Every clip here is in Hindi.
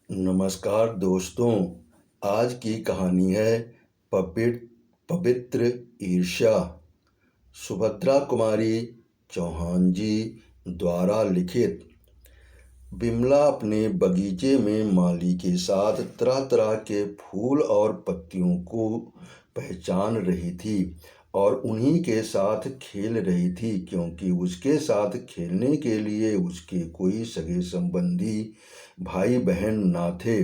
नमस्कार दोस्तों। आज की कहानी है पवित्र ईर्ष्या। सुभद्रा कुमारी चौहान जी द्वारा लिखित। बिमला अपने बगीचे में माली के साथ तरह तरह के फूल और पत्तियों को पहचान रही थी और उन्हीं के साथ खेल रही थी, क्योंकि उसके साथ खेलने के लिए उसके कोई सगे संबंधी भाई बहन ना थे।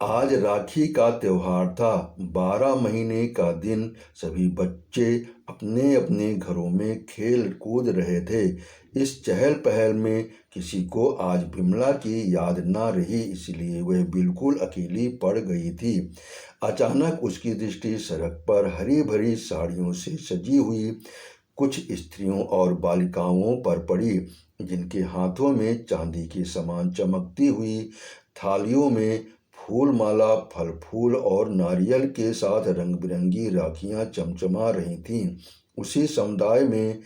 आज राखी का त्योहार था। 12 महीने का दिन। सभी बच्चे अपने अपने घरों में खेल कूद रहे थे। इस चहल पहल में किसी को आज बिमला की याद ना रही, इसलिए वह बिल्कुल अकेली पड़ गई थी। अचानक उसकी दृष्टि सड़क पर हरी भरी साड़ियों से सजी हुई कुछ स्त्रियों और बालिकाओं पर पड़ी, जिनके हाथों में चांदी के समान चमकती हुई थालियों में फूल माला, फल फूल और नारियल के साथ रंग बिरंगी राखियां चमचमा रही थीं। उसी समुदाय में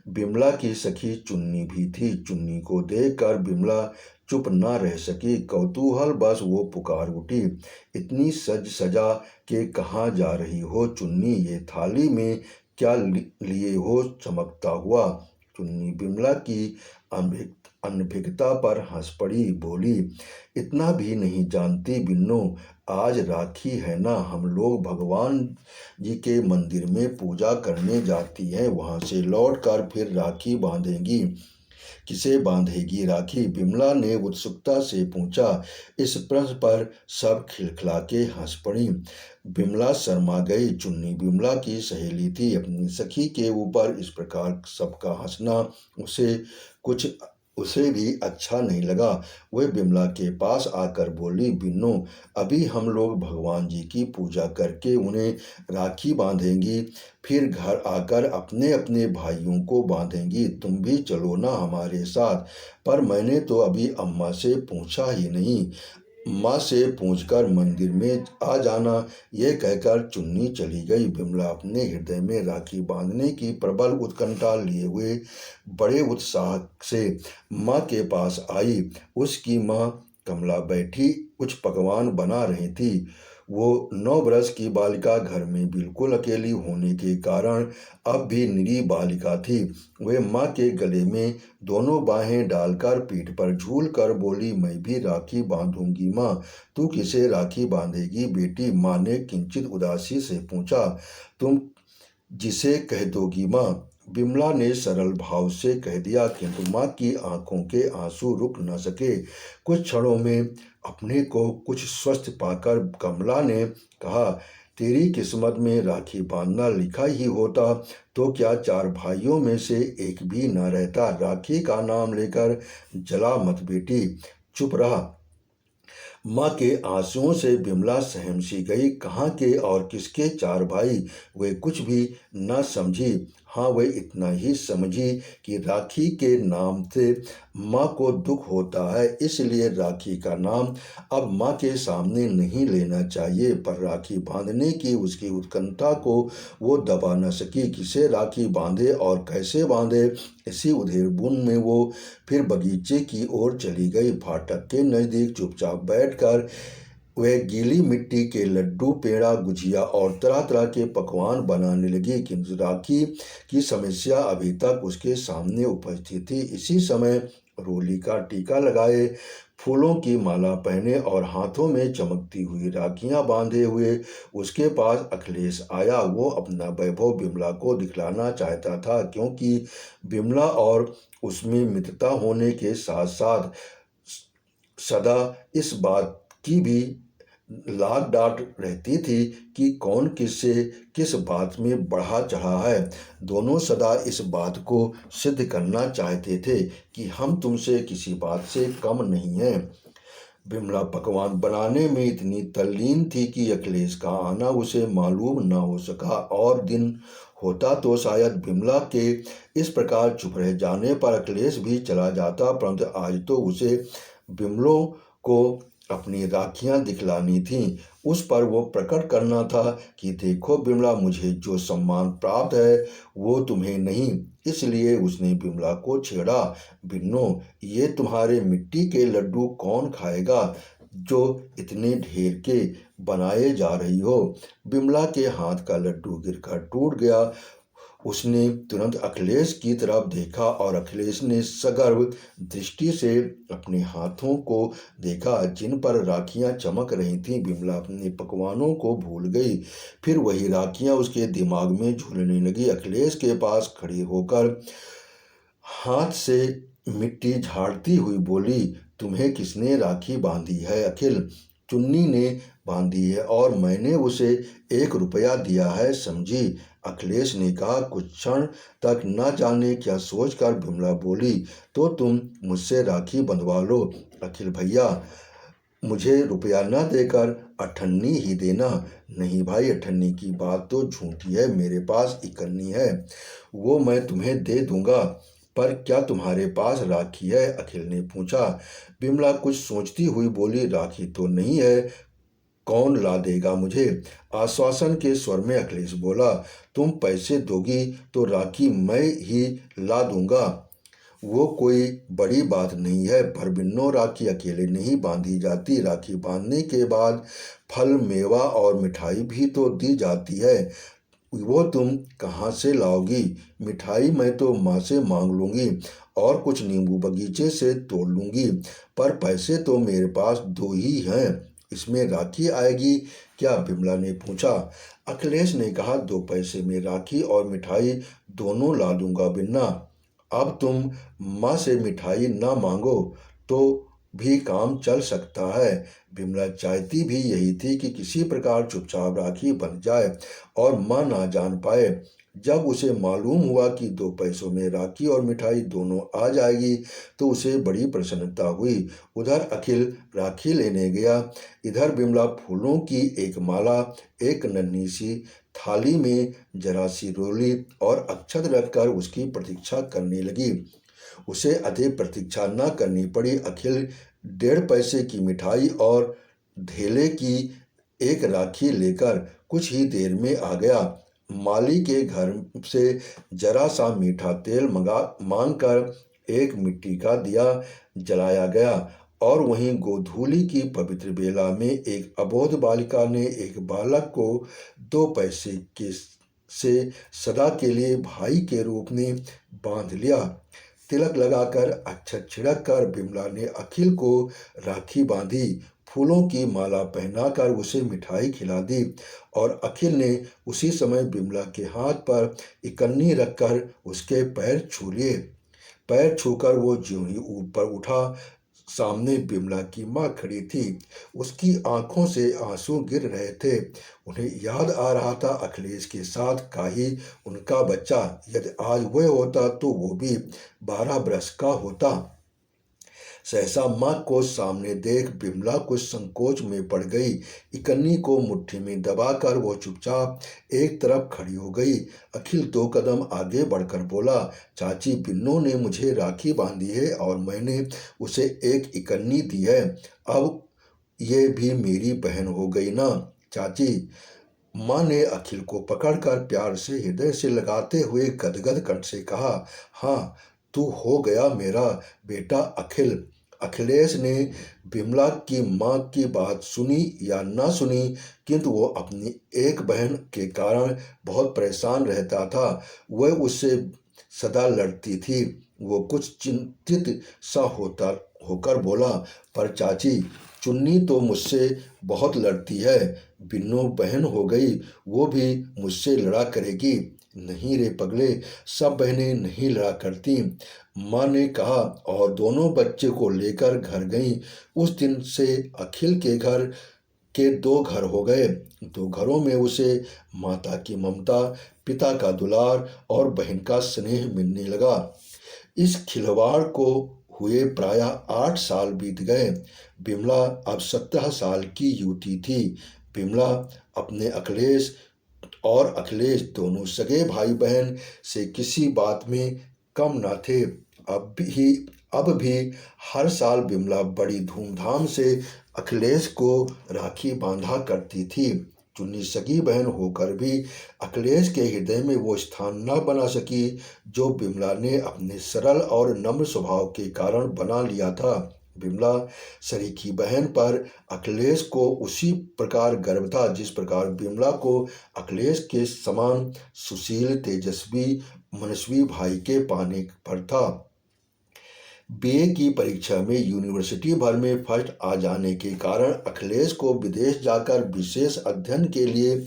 बिमला की सखी चुन्नी भी थी। चुन्नी को देखकर बिमला चुप न रह सकी। कौतूहल बस वो पुकार उठी, इतनी सज सजा के कहाँ जा रही हो चुन्नी? ये थाली में क्या लिए हो चमकता हुआ? चुन्नी बिमला की अनभिज्ञता पर हंस पड़ी, बोली, इतना भी नहीं जानती बिन्नो, आज राखी है ना, हम लोग भगवान जी के मंदिर में पूजा करने जाती हैं, वहां से लौटकर फिर राखी बांधेंगी। किसे बांधेगी राखी? बिमला ने उत्सुकता से पूछा। इस प्रश्न पर सब खिलखिला के हंस पड़ी। बिमला शर्मा गई। चुन्नी बिमला की सहेली थी। अपनी सखी के ऊपर इस प्रकार सबका हंसना उसे भी अच्छा नहीं लगा। वह बिमला के पास आकर बोली, बिन्नो, अभी हम लोग भगवान जी की पूजा करके उन्हें राखी बांधेंगी, फिर घर आकर अपने अपने भाइयों को बांधेंगी। तुम भी चलो ना हमारे साथ। पर मैंने तो अभी अम्मा से पूछा ही नहीं। माँ से पूछकर मंदिर में आ जाना। यह कहकर चुन्नी चली गई। बिमला अपने हृदय में राखी बांधने की प्रबल उत्कंठा लिए हुए बड़े उत्साह से माँ के पास आई। उसकी माँ कमला बैठी कुछ पकवान बना रही थी। वो 9 वर्ष की बालिका घर में बिल्कुल अकेली होने के कारण अब भी निरी बालिका थी। वह माँ के गले में दोनों बाहें डालकर पीठ पर झूल कर बोली, मैं भी राखी बांधूंगी माँ। तू किसे राखी बांधेगी बेटी? माँ ने किंचित उदासी से पूछा। तुम जिसे कह दोगी माँ, बिमला ने सरल भाव से कह दिया, किंतु माँ की आंखों के आंसू रुक न सके। कुछ क्षणों में अपने को कुछ स्वस्थ पाकर कमला ने कहा, तेरी किस्मत में राखी बांधना लिखा ही होता तो क्या 4 भाइयों में से एक भी न रहता? राखी का नाम लेकर जला मत बेटी, चुप रहा। माँ के आंसुओं से बिमला सहम सी गई। कहाँ के और किसके 4 भाई? वे कुछ भी न समझी। हाँ, वे इतना ही समझी कि राखी के नाम से माँ को दुख होता है, इसलिए राखी का नाम अब माँ के सामने नहीं लेना चाहिए। पर राखी बांधने की उसकी उत्कंठा को वो दबा न सकी। किसे राखी बांधे और कैसे बांधे, इसी उधेड़बुन में वो फिर बगीचे की ओर चली गई। फाटक के नज़दीक चुपचाप बैठकर वह गीली मिट्टी के लड्डू, पेड़ा, गुजिया और तरह तरह के पकवान बनाने लगी, किंतु राखी की समस्या अभी तक उसके सामने उपस्थित थी। इसी समय रोली का टीका लगाए, फूलों की माला पहने और हाथों में चमकती हुई राखियां बांधे हुए उसके पास अखिलेश आया। वो अपना वैभव बिमला को दिखलाना चाहता था, क्योंकि बिमला और उसमें मित्रता होने के साथ साथ सदा इस बात की भी लाग डांट रहती थी कि कौन किससे किस बात में बढ़ा चढ़ा है। दोनों सदा इस बात को सिद्ध करना चाहते थे कि हम तुमसे किसी बात से कम नहीं हैं। बिमला पकवान बनाने में इतनी तल्लीन थी कि अखिलेश का आना उसे मालूम न हो सका। और दिन होता तो शायद बिमला के इस प्रकार चुप रह जाने पर अखिलेश भी चला जाता, परंतु आज तो उसे बिमलों को अपनी राखियां दिखलानी थीं। उस पर वो प्रकट करना था कि देखो बिमला, मुझे जो सम्मान प्राप्त है वो तुम्हें नहीं। इसलिए उसने बिमला को छेड़ा, बिन्नो, ये तुम्हारे मिट्टी के लड्डू कौन खाएगा? जो इतने ढेर के बनाए जा रही हो। बिमला के हाथ का लड्डू गिरकर टूट गया। उसने तुरंत अखिलेश की तरफ देखा और अखिलेश ने सगर्व दृष्टि से अपने हाथों को देखा जिन पर राखियां चमक रही थीं। बिमला अपने पकवानों को भूल गई। फिर वही राखियां उसके दिमाग में झूलने लगी। अखिलेश के पास खड़ी होकर हाथ से मिट्टी झाड़ती हुई बोली, तुम्हें किसने राखी बांधी है अखिल? चुन्नी ने बांधी है और मैंने उसे 1 रुपया दिया है, समझी? अखिलेश ने कहा। कुछ क्षण तक न जाने क्या सोचकर बिमला बोली, तो तुम मुझसे राखी बंधवा लो अखिल भैया, मुझे रुपया न देकर अठन्नी ही देना। नहीं भाई, अठन्नी की बात तो झूठी है, मेरे पास इकन्नी है, वो मैं तुम्हें दे दूंगा। पर क्या तुम्हारे पास राखी है? अखिल ने पूछा। बिमला कुछ सोचती हुई बोली, राखी तो नहीं है, कौन ला देगा मुझे? आश्वासन के स्वर में अखिलेश बोला, तुम पैसे दोगी तो राखी मैं ही ला दूंगा, वो कोई बड़ी बात नहीं है। पर बिन्नो, राखी अकेले नहीं बांधी जाती, राखी बांधने के बाद फल, मेवा और मिठाई भी तो दी जाती है, वो तुम कहाँ से लाओगी? मिठाई मैं तो माँ से मांग लूँगी और कुछ नींबू बगीचे से तोड़ लूँगी, पर पैसे तो मेरे पास 2 ही हैं, इसमें राखी आएगी क्या? बिमला ने पूछा। अखिलेश ने कहा, 2 पैसे में राखी और मिठाई दोनों ला दूंगा बिन्ना। अब तुम माँ से मिठाई ना मांगो तो भी काम चल सकता है। बिमला चाहती भी यही थी कि किसी प्रकार चुपचाप राखी बन जाए और माँ ना जान पाए। जब उसे मालूम हुआ कि 2 पैसों में राखी और मिठाई दोनों आ जाएगी तो उसे बड़ी प्रसन्नता हुई। उधर अखिल राखी लेने गया, इधर बिमला फूलों की एक माला एक नन्ही सी थाली में जरा सी रोली और अक्षत रखकर उसकी प्रतीक्षा करने लगी। उसे अधिक प्रतीक्षा न करनी पड़ी। अखिल 1.5 पैसे की मिठाई और धेले की एक राखी लेकर कुछ ही देर में आ गया। माली के घर से जरा सा मीठा तेल मांग कर एक मिट्टी का दिया जलाया गया और वहीं गोधूली की पवित्र बेला में एक अबोध बालिका ने एक बालक को 2 पैसे के से सदा के लिए भाई के रूप में बांध लिया। तिलक लगाकर अक्षत छिड़क कर बिमला ने अखिल को राखी बांधी, फूलों की माला पहनाकर उसे मिठाई खिला दी और अखिल ने उसी समय बिमला के हाथ पर इकन्नी रखकर उसके पैर छू लिए। पैर छूकर वो ज्यों ही ऊपर उठा, सामने बिमला की माँ खड़ी थी। उसकी आंखों से आंसू गिर रहे थे। उन्हें याद आ रहा था अखिलेश के साथ का ही उनका बच्चा। यदि आज वह होता तो वो भी 12 बरस का होता। सहसा माँ को सामने देख बिमला कुछ संकोच में पड़ गई। इकन्नी को मुट्ठी में दबाकर वो चुपचाप एक तरफ खड़ी हो गई। अखिल 2 कदम आगे बढ़कर बोला, चाची, बिन्नो ने मुझे राखी बांधी है और मैंने उसे एक इकन्नी दी है। अब ये भी मेरी बहन हो गई ना चाची? माँ ने अखिल को पकड़कर प्यार से हृदय से लगाते हुए गदगद कंठ से कहा, हाँ, तू हो गया मेरा बेटा अखिल। अखिलेश ने बिमला की माँ की बात सुनी या ना सुनी, किंतु वो अपनी एक बहन के कारण बहुत परेशान रहता था। वह उससे सदा लड़ती थी। वो कुछ चिंतित सा होकर बोला, पर चाची, चुन्नी तो मुझसे बहुत लड़ती है, बिन्नो बहन हो गई, वो भी मुझसे लड़ा करेगी। नहीं रे पगले, सब बहनें नहीं लड़ा करती, माँ ने कहा और दोनों बच्चे को लेकर घर गईं। उस दिन से अखिल के घर के 2 घर हो गए। 2 घरों में उसे माता की ममता, पिता का दुलार और बहन का स्नेह मिलने लगा। इस खिलवाड़ को हुए प्रायः 8 साल बीत गए। बिमला अब 17 साल की युवती थी। बिमला अपने अखिलेश और अखिलेश दोनों सगे भाई बहन से किसी बात में कम न थे। अब भी हर साल बिमला बड़ी धूमधाम से अखिलेश को राखी बांधा करती थी। चुन्नी सगी बहन होकर भी अखिलेश के हृदय में वो स्थान न बना सकी जो बिमला ने अपने सरल और नम्र स्वभाव के कारण बना लिया था। विमला सरीखी बहन पर अखिलेश को उसी प्रकार गर्व था जिस प्रकार विमला को अखिलेश के समान सुशील, तेजस्वी, मनस्वी भाई के पाने पर था। बीए की परीक्षा में यूनिवर्सिटी भर में फर्स्ट आ जाने के कारण अखिलेश को विदेश जाकर विशेष अध्ययन के लिए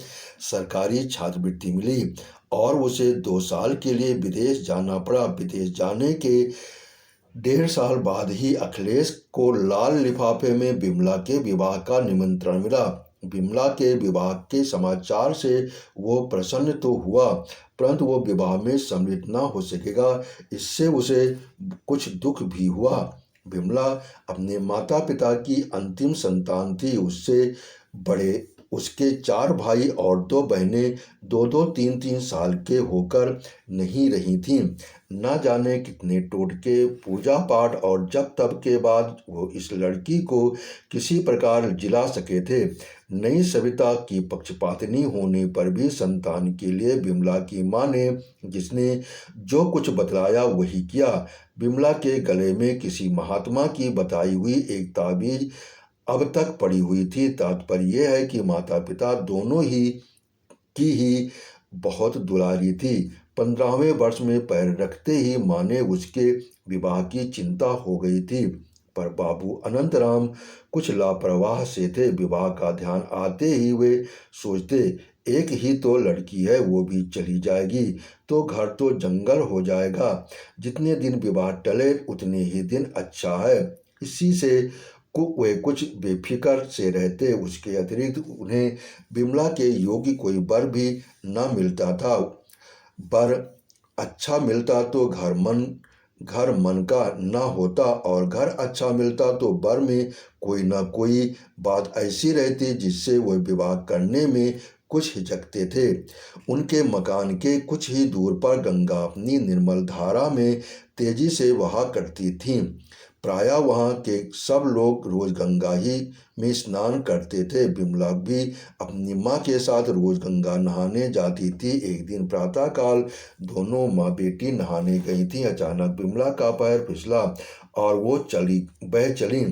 सरकारी छात्रवृत्ति मिली और उसे 2 साल के लिए विदेश जाना पड़ा। विदेश जाने के 1.5 साल बाद ही अखिलेश को लाल लिफाफे में विमला के विवाह का निमंत्रण मिला। विमला के विवाह के समाचार से वो प्रसन्न तो हुआ, परंतु वो विवाह में सम्मिलित न हो सकेगा, इससे उसे कुछ दुख भी हुआ। विमला अपने माता पिता की अंतिम संतान थी। उससे बड़े उसके 4 भाई और 2 बहनें 2-2, 3-3 साल के होकर नहीं रही थीं। न जाने कितने टोटके, पूजा पाठ और जप तप के बाद वो इस लड़की को किसी प्रकार जिला सके थे। नई सविता की पक्षपातिनी होने पर भी संतान के लिए विमला की मां ने जिसने जो कुछ बतलाया वही किया। विमला के गले में किसी महात्मा की बताई हुई एक ताबीज अब तक पड़ी हुई थी। तात्पर्य यह है कि माता पिता दोनों ही बहुत दुलारी थी। 15वें वर्ष में पैर रखते ही माँ ने उसके विवाह की चिंता हो गई थी, पर बाबू अनंतराम कुछ लापरवाह से थे। विवाह का ध्यान आते ही वे सोचते, एक ही तो लड़की है, वो भी चली जाएगी तो घर तो जंगल हो जाएगा। जितने दिन विवाह टले उतने ही दिन अच्छा है। इसी से वे कुछ बेफिक्र से रहते। उसके अतिरिक्त उन्हें विमला के योग्य कोई वर भी न मिलता था। वर अच्छा मिलता तो घर मन का न होता, और घर अच्छा मिलता तो वर में कोई न कोई बात ऐसी रहती जिससे वे विवाह करने में कुछ हिचकते थे। उनके मकान के कुछ ही दूर पर गंगा अपनी निर्मल धारा में तेजी से बहा करती थी। प्रायः वहाँ के सब लोग रोज गंगा ही में स्नान करते थे। विमला भी अपनी माँ के साथ रोज गंगा नहाने जाती थी। एक दिन प्रातःकाल दोनों माँ बेटी नहाने गई थीं। अचानक विमला का पैर फिसला और वो बह चली।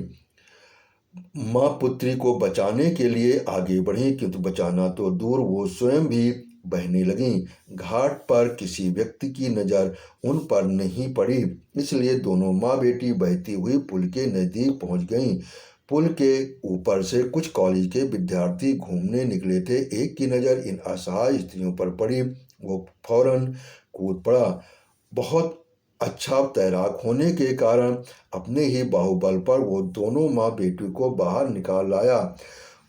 माँ पुत्री को बचाने के लिए आगे बढ़ी, किंतु बचाना तो दूर, वो स्वयं भी बहने लगीं। घाट पर किसी व्यक्ति की नज़र उन पर नहीं पड़ी, इसलिए दोनों माँ बेटी बहती हुई पुल के नज़दीक पहुंच गईं। पुल के ऊपर से कुछ कॉलेज के विद्यार्थी घूमने निकले थे। एक की नज़र इन असहाय स्त्रियों पर पड़ी, वो फौरन कूद पड़ा। बहुत अच्छा तैराक होने के कारण अपने ही बाहुबल पर वो दोनों माँ बेटी को बाहर निकाल लाया।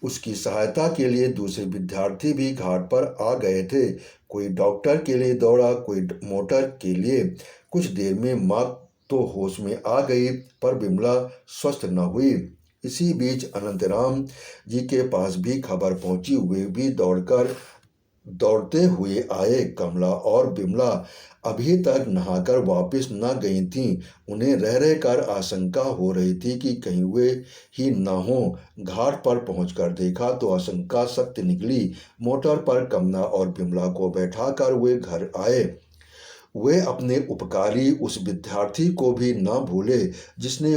उसकी सहायता के लिए दूसरे विद्यार्थी भी घाट पर आ गए थे। कोई डॉक्टर के लिए दौड़ा, कोई मोटर के लिए। कुछ देर में माँ तो होश में आ गई, पर विमला स्वस्थ न हुई। इसी बीच अनंतराम जी के पास भी खबर पहुंची। वे भी दौड़ते हुए आए। कमला और विमला अभी तक नहाकर वापस न गई थीं। उन्हें रह रहकर आशंका हो रही थी कि कहीं वे ही न हों। घाट पर पहुंचकर देखा तो आशंका सत्य निकली। मोटर पर कमला और विमला को बैठाकर वे घर आए। वे अपने उपकारी उस विद्यार्थी को भी न भूले जिसने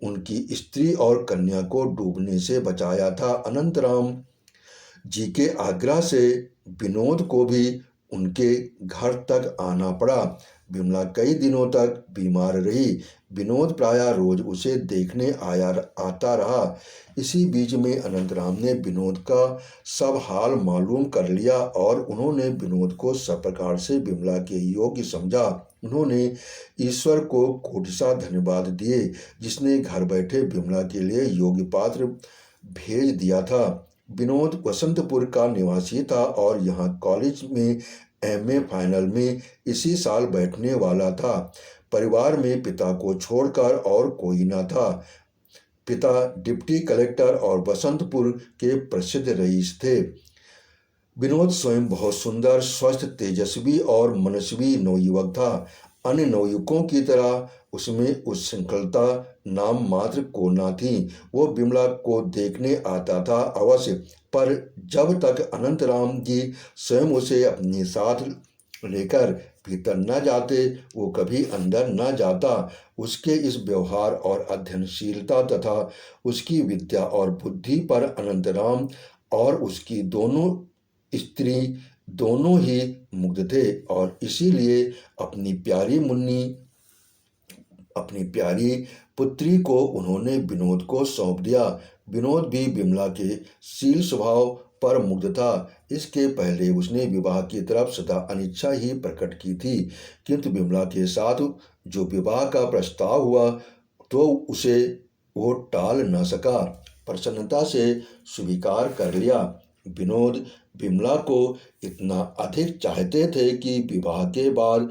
उनकी स्त्री और कन्या को डूबने से बचाया था। अनंतराम जी के आग्रह से विनोद को भी उनके घर तक आना पड़ा। विमला कई दिनों तक बीमार रही। विनोद प्रायः रोज उसे देखने आता रहा। इसी बीच में अनंतराम ने विनोद का सब हाल मालूम कर लिया और उन्होंने विनोद को सब प्रकार से विमला के योग्य समझा। उन्होंने ईश्वर को कोटिसा धन्यवाद दिए जिसने घर बैठे विमला के लिए योग्य पात्र भेज दिया था। विनोद वसंतपुर का निवासी था और यहाँ कॉलेज में एमए फाइनल में इसी साल बैठने वाला था। परिवार में पिता को छोड़कर और कोई न था। पिता डिप्टी कलेक्टर और बसंतपुर के प्रसिद्ध रईस थे। विनोद स्वयं बहुत सुंदर, स्वस्थ, तेजस्वी और मनस्वी नवयुवक था। अन्य नवयुवकों की तरह उसमें उच्छृंखलता नाम मात्र को न थी। वो विमला को देखने आता था अवश्य, पर जब तक अनंतराम जी स्वयं उसे अपने साथ लेकर भीतर न जाते, वो कभी अंदर न जाता। उसके इस व्यवहार और अध्ययनशीलता तथा उसकी विद्या और बुद्धि पर अनंतराम और उसकी दोनों स्त्री दोनों ही मुग्ध थे, और इसीलिए अपनी प्यारी पुत्री को उन्होंने विनोद को सौंप दिया। विनोद भी विमला के शील स्वभाव पर मुग्ध था। इसके पहले उसने विवाह की तरफ सदा अनिच्छा ही प्रकट की थी, किंतु विमला के साथ जो विवाह का प्रस्ताव हुआ तो उसे वो टाल न सका, प्रसन्नता से स्वीकार कर लिया। विनोद विमला को इतना अधिक चाहते थे कि विवाह के बाद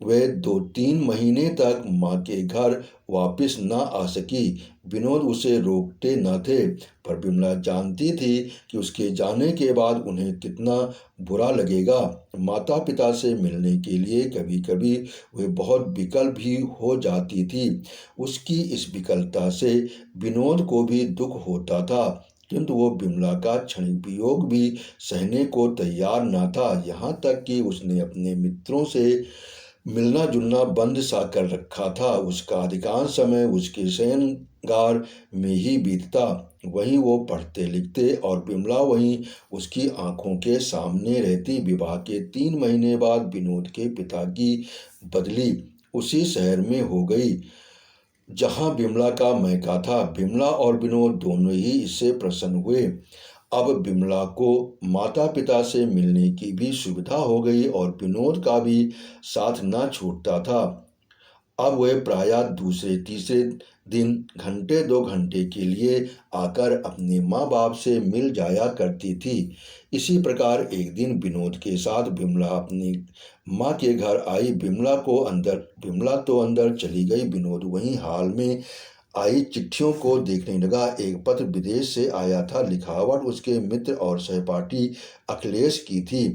वे 2-3 महीने तक माँ के घर वापस न आ सकी। विनोद उसे रोकते न थे, पर विमला जानती थी कि उसके जाने के बाद उन्हें कितना बुरा लगेगा। माता पिता से मिलने के लिए कभी कभी वे बहुत विकल भी हो जाती थी। उसकी इस विकलता से विनोद को भी दुख होता था, किंतु वो विमला का क्षणिक वियोग भी सहने को तैयार न था। यहाँ तक कि उसने अपने मित्रों से मिलना जुलना बंद सा कर रखा था। उसका अधिकांश समय उसके शयनगार में ही बीतता। वहीं वो पढ़ते लिखते और विमला वहीं उसकी आंखों के सामने रहती। विवाह के 3 महीने बाद विनोद के पिता की बदली उसी शहर में हो गई जहां विमला का मैका था। विमला और विनोद दोनों ही इससे प्रसन्न हुए। अब विमला को माता पिता से मिलने की भी सुविधा हो गई और विनोद का भी साथ न छूटता था। अब वह प्रायः दूसरे तीसरे दिन घंटे 2 घंटे के लिए आकर अपने माँ बाप से मिल जाया करती थी। इसी प्रकार एक दिन विनोद के साथ विमला अपनी माँ के घर आई। विमला तो अंदर चली गई। विनोद वहीं हाल में आई चिट्ठियों को देखने लगा। एक पत्र विदेश से आया था। लिखावट उसके मित्र और सहपाठी अखिलेश की थी।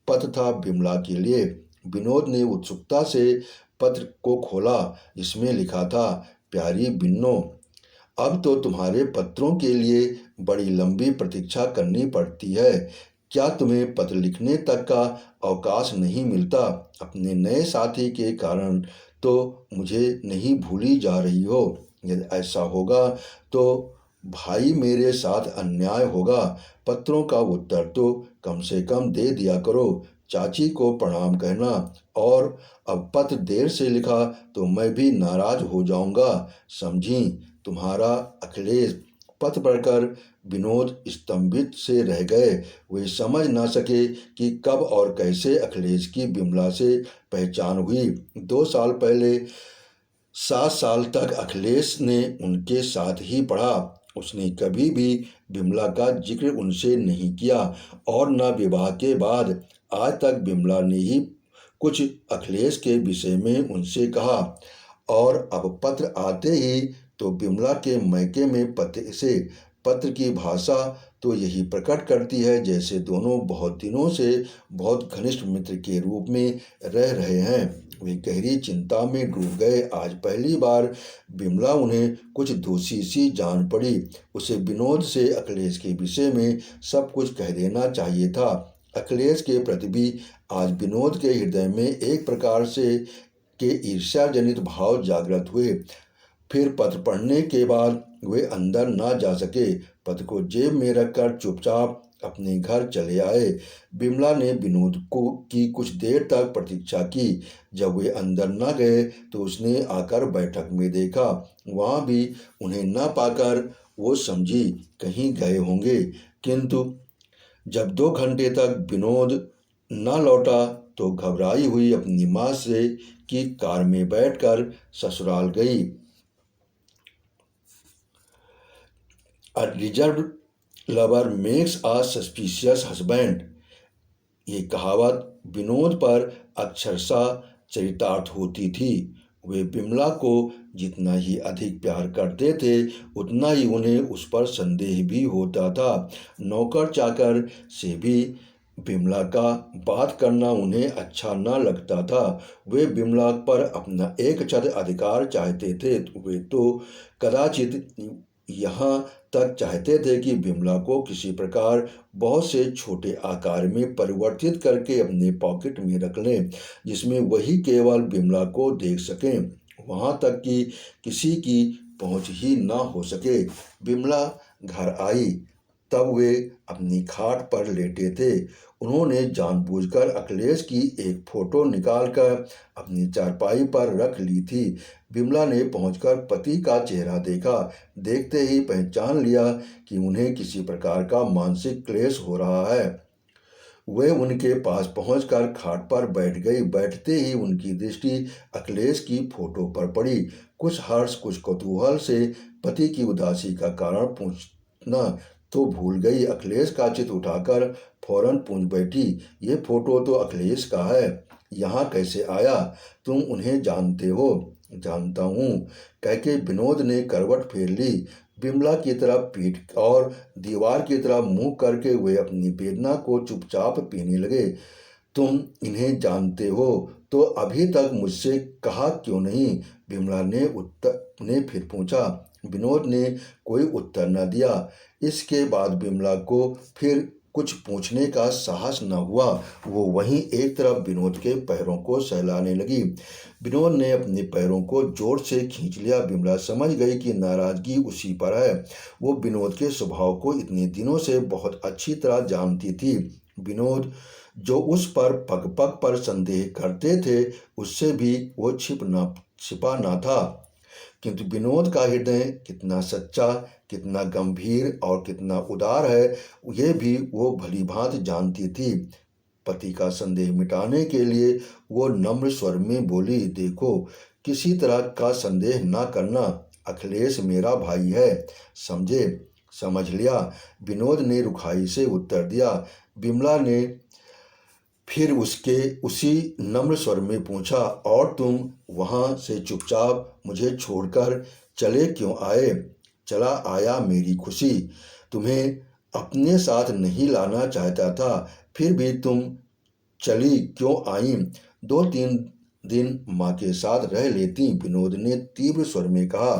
पत्र था विमला के लिए। विनोद ने उत्सुकता से पत्र को खोला, जिसमें लिखा था, प्यारी बिन्नो, अब तो तुम्हारे पत्रों के लिए बड़ी लंबी प्रतीक्षा करनी पड़ती है। क्या तुम्हें पत्र लिखने तक का अवकाश नहीं मिलता? अपने नए साथी के कारण तो मुझे नहीं भूली जा रही हो। यदि ऐसा होगा तो भाई मेरे साथ अन्याय होगा। पत्रों का उत्तर तो कम से कम दे दिया करो। चाची को प्रणाम कहना। और अब पत्र देर से लिखा तो मैं भी नाराज हो जाऊंगा, समझी, तुम्हारा अखिलेश। पत्र पढ़कर विनोद स्तंभित से रह गए। वे समझ न सके कि कब और कैसे अखिलेश की विमला से पहचान हुई। 2 साल पहले 7 साल तक अखिलेश ने उनके साथ ही पढ़ा। उसने कभी भी विमला का जिक्र उनसे नहीं किया, और न विवाह के बाद आज तक विमला ने ही कुछ अखिलेश के विषय में उनसे कहा। और अब पत्र आते ही तो विमला के मैके में पत्र की भाषा तो यही प्रकट करती है जैसे दोनों बहुत दिनों से बहुत घनिष्ठ मित्र के रूप में रह रहे हैं। वे गहरी चिंता में डूब गए। आज पहली बार विमला उन्हें कुछ दोषी सी जान पड़ी। उसे विनोद से अखिलेश के विषय में सब कुछ कह देना चाहिए था। अखिलेश के प्रति भी आज विनोद के हृदय में एक प्रकार से के ईर्ष्याजनित भाव जागृत हुए। फिर पत्र पढ़ने के बाद वे अंदर ना जा सके। पत्र को जेब में रखकर चुपचाप अपने घर चले आए। विमला ने विनोद को की कुछ देर तक प्रतीक्षा की। जब वे अंदर न गए तो उसने आकर बैठक में देखा। वहाँ भी उन्हें न पाकर वो समझी कहीं गए होंगे, किंतु जब 2 घंटे तक विनोद न लौटा तो घबराई हुई अपनी माँ से कि कार में बैठकर ससुराल गई। A reserved lover makes a suspicious husband। ये कहावत विनोद पर अक्षरशः चरितार्थ होती थी। वे विमला को जितना ही अधिक प्यार करते थे उतना ही उन्हें उस पर संदेह भी होता था। नौकर चाकर से भी विमला का बात करना उन्हें अच्छा न लगता था। वे विमला पर अपना एक छत्र अधिकार चाहते थे। वे तो कदाचित यहाँ तक चाहते थे कि विमला को किसी प्रकार बहुत से छोटे आकार में परिवर्तित करके अपने पॉकेट में रख लें, जिसमें वही केवल विमला को देख सकें, वहाँ तक कि किसी की पहुँच ही ना हो सके। विमला घर आई तब वे अपनी खाट पर लेटे थे। उन्होंने जानबूझकर अखिलेश की एक फोटो निकालकर अपनी चारपाई पर रख ली थी। विमला ने पहुंचकर पति का चेहरा देखा। देखते ही पहचान लिया कि उन्हें किसी प्रकार का मानसिक क्लेश हो रहा है। वे उनके पास पहुंचकर खाट पर बैठ गई। बैठते ही उनकी दृष्टि अखिलेश की फोटो पर पड़ी। कुछ हर्ष कुछ कौतूहल से पति की उदासी का कारण पूछना तो भूल गई। अखिलेश का चित्र उठाकर फौरन पूछ बैठी, ये फोटो तो अखिलेश का है, यहाँ कैसे आया? तुम उन्हें जानते हो? जानता हूँ, कहके विनोद ने करवट फेर ली। विमला की तरफ पीठ और दीवार की तरफ मुंह करके वे अपनी वेदना को चुपचाप पीने लगे। तुम इन्हें जानते हो तो अभी तक मुझसे कहा क्यों नहीं? विमला ने फिर पूछा। विनोद ने कोई उत्तर न दिया। इसके बाद विमला को फिर कुछ पूछने का साहस न हुआ। वो वहीं एक तरफ विनोद के पैरों को सहलाने लगी। विनोद ने अपने पैरों को जोर से खींच लिया। विमला समझ गई कि नाराजगी उसी पर है। वो विनोद के स्वभाव को इतने दिनों से बहुत अच्छी तरह जानती थी। विनोद जो उस पर पग पग पर संदेह करते थे, उससे भी वो छिपा ना था। किंतु विनोद का हृदय कितना सच्चा, कितना गंभीर और कितना उदार है, ये भी वो भली भांति जानती थी। पति का संदेह मिटाने के लिए वो नम्र स्वर में बोली, देखो, किसी तरह का संदेह ना करना, अखिलेश मेरा भाई है, समझे? समझ लिया, विनोद ने रुखाई से उत्तर दिया। विमला ने फिर उसके उसी नम्र स्वर में पूछा, और तुम वहाँ से चुपचाप मुझे छोड़कर चले क्यों आए? चला आया मेरी खुशी, तुम्हें अपने साथ नहीं लाना चाहता था, फिर भी तुम चली क्यों आई? 2-3 दिन माँ के साथ रह लेती, विनोद ने तीव्र स्वर में कहा।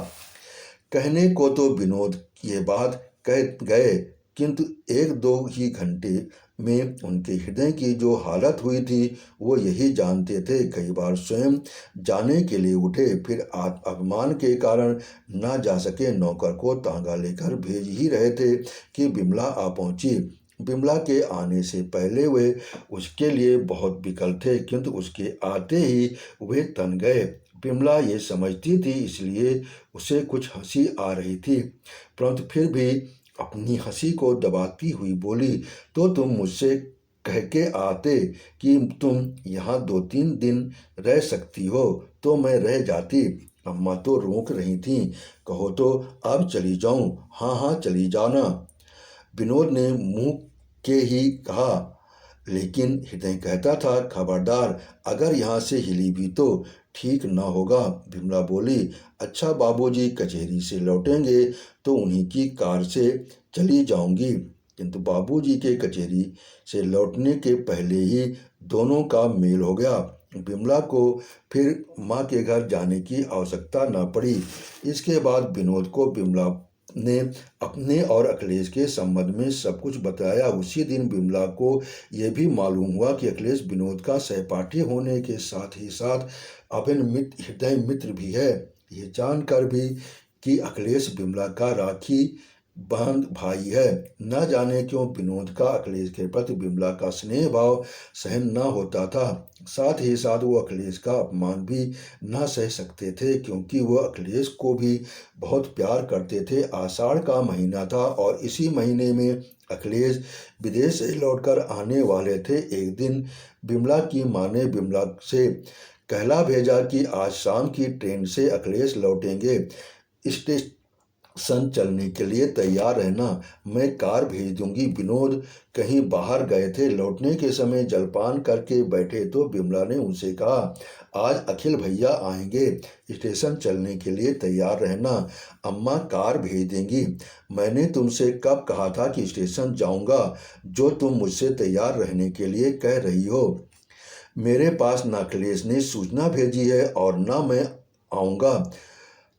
कहने को तो विनोद ये बात कह गए, किंतु 1-2 ही घंटे में उनके हृदय की जो हालत हुई थी वो यही जानते थे। कई बार स्वयं जाने के लिए उठे, फिर अभिमान के कारण ना जा सके। नौकर को तांगा लेकर भेज ही रहे थे कि विमला आ पहुंची। विमला के आने से पहले वे उसके लिए बहुत विकल थे, किंतु उसके आते ही वे तन गए। विमला ये समझती थी, इसलिए उसे कुछ हंसी आ रही थी, परंतु फिर भी अपनी हंसी को दबाती हुई बोली, तो तुम मुझसे कह के आते कि तुम यहाँ 2-3 दिन रह सकती हो तो मैं रह जाती। अम्मा तो रोक रही थीं, कहो तो अब चली जाऊं? हाँ हाँ चली जाना, विनोद ने मुंह के ही कहा, लेकिन हृदय कहता था, खबरदार, अगर यहाँ से हिली भी तो ठीक न होगा। विमला बोली, अच्छा बाबूजी कचहरी से लौटेंगे तो उन्हीं की कार से चली जाऊंगी। किंतु बाबूजी के कचहरी से लौटने के पहले ही दोनों का मेल हो गया। विमला को फिर माँ के घर जाने की आवश्यकता न पड़ी। इसके बाद विनोद को विमला ने अपने और अखिलेश के संबंध में सब कुछ बताया। उसी दिन विमला को यह भी मालूम हुआ कि अखिलेश विनोद का सहपाठी होने के साथ ही साथ अभिन्न हृदय मित्र भी है। ये जानकर भी कि अखिलेश विमला का राखी बहन भाई है। न जाने क्यों विनोद का अखिलेश के प्रति विमला का स्नेह भाव सहन न होता था। साथ ही साथ वो अखिलेश का अपमान भी न सह सकते थे, क्योंकि वो अखिलेश को भी बहुत प्यार करते थे। आषाढ़ का महीना था और इसी महीने में अखिलेश विदेश से लौटकर आने वाले थे। एक दिन विमला की माँ ने विमला से कहला भेजा कि आज शाम की ट्रेन से अखिलेश लौटेंगे, स्टेशन चलने के लिए तैयार रहना, मैं कार भेज दूंगी। विनोद कहीं बाहर गए थे। लौटने के समय जलपान करके बैठे तो विमला ने उनसे कहा, आज अखिल भैया आएंगे, स्टेशन चलने के लिए तैयार रहना, अम्मा कार भेज देंगी। मैंने तुमसे कब कहा था कि स्टेशन जाऊंगा, जो तुम मुझसे तैयार रहने के लिए कह रही हो? मेरे पास न अखिलेश ने सूचना भेजी है और न मैं आऊँगा।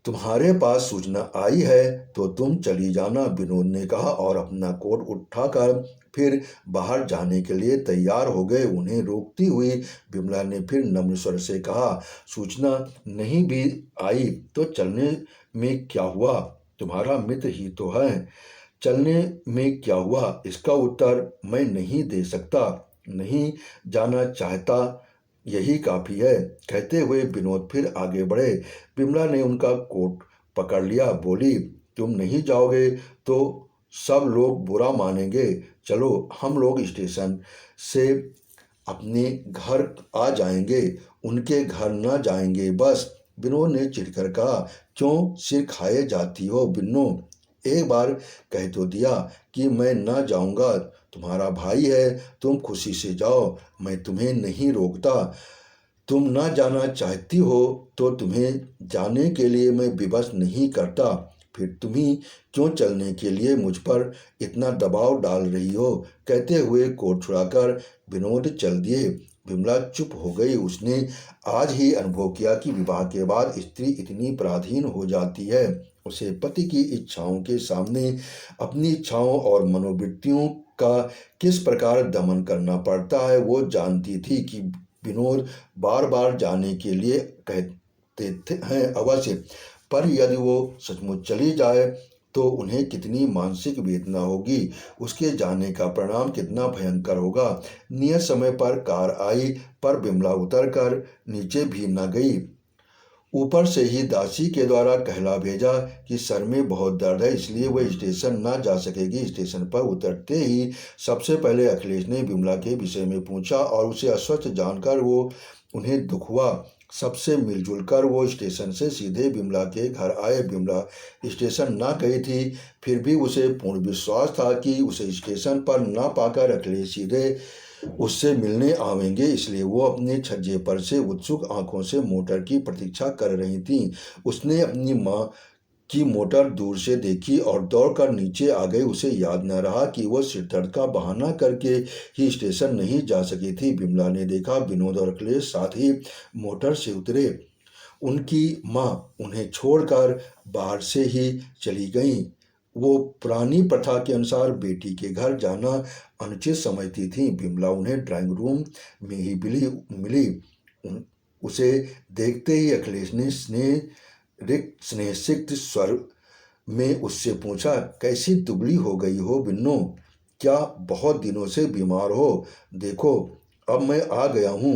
तुम्हारे पास सूचना आई है तो तुम चली जाना, विनोद ने कहा और अपना कोट उठाकर फिर बाहर जाने के लिए तैयार हो गए। उन्हें रोकती हुई विमला ने फिर नम्र स्वर से कहा, सूचना नहीं भी आई तो चलने में क्या हुआ, तुम्हारा मित्र ही तो है, चलने में क्या हुआ, इसका उत्तर मैं नहीं दे सकता, नहीं जाना चाहता, यही काफी है। कहते हुए विनोद फिर आगे बढ़े। विमला ने उनका कोट पकड़ लिया, बोली, तुम नहीं जाओगे तो सब लोग बुरा मानेंगे, चलो हम लोग स्टेशन से अपने घर आ जाएंगे, उनके घर न जाएंगे बस। विनोद ने चिढ़कर कहा, क्यों सिर खाए जाती हो बिन्नो, एक बार कह तो दिया कि मैं न जाऊंगा, तुम्हारा भाई है, तुम खुशी से जाओ, मैं तुम्हें नहीं रोकता। तुम ना जाना चाहती हो तो तुम्हें जाने के लिए मैं विवश नहीं करता, फिर तुम ही क्यों चलने के लिए मुझ पर इतना दबाव डाल रही हो। कहते हुए कोट छुड़ाकर विनोद चल दिए। विमला चुप हो गई। उसने आज ही अनुभव किया कि विवाह के बाद स्त्री इतनी पराधीन हो जाती है। उसे पति की इच्छाओं के सामने अपनी इच्छाओं और मनोवृत्तियों का किस प्रकार दमन करना पड़ता है। वो जानती थी कि विनोद बार बार जाने के लिए कहते हैं अवश्य, पर यदि वो सचमुच चली जाए तो उन्हें कितनी मानसिक वेदना होगी, उसके जाने का परिणाम कितना भयंकर होगा। नियत समय पर कार आई, पर विमला उतर कर नीचे भी न गई। ऊपर से ही दासी के द्वारा कहला भेजा कि सर में बहुत दर्द है, इसलिए वह स्टेशन ना जा सकेगी। स्टेशन पर उतरते ही सबसे पहले अखिलेश ने विमला के विषय में पूछा और उसे अस्वस्थ जानकर वो उन्हें दुख हुआ। सबसे मिलजुल कर वो स्टेशन से सीधे विमला के घर आए। विमला स्टेशन ना गई थी, फिर भी उसे पूर्ण विश्वास था कि उसे स्टेशन पर ना पाकर अखिलेश सीधे उससे मिलने आवेंगे, इसलिए वो अपने छज्जे पर से उत्सुक आंखों से मोटर की प्रतीक्षा कर रही थी। उसने अपनी माँ की मोटर दूर से देखी और दौड़कर नीचे आ गई। उसे याद न रहा कि वह सिरदर्द का बहाना करके ही स्टेशन नहीं जा सकी थी। विमला ने देखा विनोद और अखिलेश साथ ही मोटर से उतरे। उनकी माँ उन्हें छोड़कर बाहर से ही चली गईं। वो पुरानी प्रथा के अनुसार बेटी के घर जाना अनुचित समझती थी। विमला उन्हें ड्राइंग रूम में ही मिली। उसे देखते ही अखिलेश ने स्नेहसिक्त स्वर में उससे पूछा, कैसी दुबली हो गई हो बिन्नो, क्या बहुत दिनों से बीमार हो। देखो अब मैं आ गया हूँ,